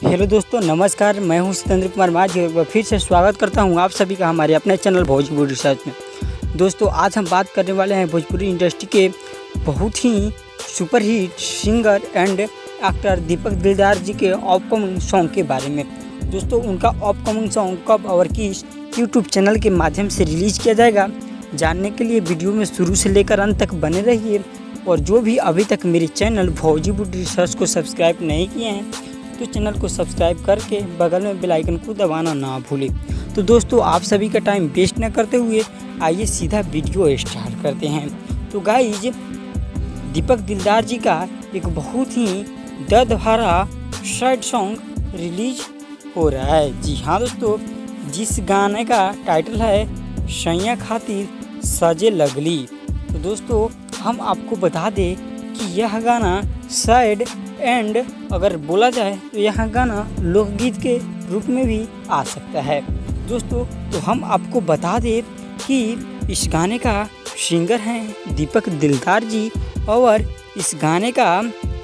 Hello दोस्तों, नमस्कार। मैं हूं सतेंद्र कुमार माझी और एक बार फिर से स्वागत करता हूं आप सभी का हमारे अपने चैनल भोजपुरी रिसर्च में। दोस्तों, आज हम बात करने वाले हैं भोजपुरी इंडस्ट्री के बहुत ही सुपरहिट सिंगर एंड एक्टर दीपक दिलदार जी के अपकमिंग सॉन्ग के बारे में। दोस्तों, उनका अपकमिंग सॉन्ग कब और किस यूट्यूब चैनल के माध्यम से रिलीज़ किया जाएगा, जानने के लिए वीडियो में शुरू से लेकर अंत तक बने रहिए। और जो भी अभी तक मेरे चैनल भोजपुरी रिसर्च को सब्सक्राइब नहीं किए हैं तो चैनल को सब्सक्राइब करके बगल में बेल आइकन को दबाना ना भूलें। तो दोस्तों, आप सभी का टाइम वेस्ट न करते हुए आइए सीधा वीडियो स्टार्ट करते हैं। तो गाइज, दीपक दिलदार जी का एक बहुत ही दर्द भरा सैड सॉन्ग रिलीज हो रहा है। जी हाँ दोस्तों, जिस गाने का टाइटल है सैया खातिर सजे लगली। तो दोस्तों, हम आपको बता दें कि यह गाना सैड एंड अगर बोला जाए तो यह गाना लोकगीत के रूप में भी आ सकता है। दोस्तों, तो हम आपको बता दें कि इस गाने का सिंगर हैं दीपक दिलदार जी और इस गाने का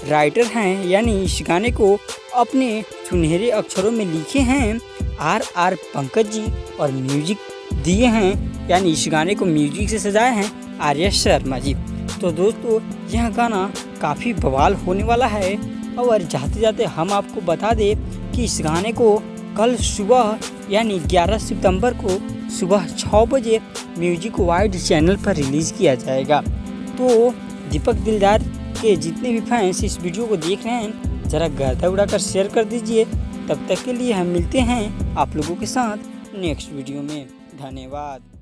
राइटर हैं, यानी इस गाने को अपने सुनहरे अक्षरों में लिखे हैं आर पंकज जी और म्यूजिक दिए हैं, यानी इस गाने को म्यूजिक से सजाए हैं आर्या शर्मा जी। तो दोस्तों, यह गाना काफ़ी बवाल होने वाला है। और जाते जाते हम आपको बता दें कि इस गाने को कल सुबह यानी 11 सितंबर को सुबह 6 बजे म्यूजिक वाइड चैनल पर रिलीज़ किया जाएगा। तो दीपक दिलदार के जितने भी फैंस इस वीडियो को देख रहे हैं, ज़रा गर्दा उड़ाकर शेयर कर दीजिए। तब तक के लिए हम मिलते हैं आप लोगों के साथ नेक्स्ट वीडियो में। धन्यवाद।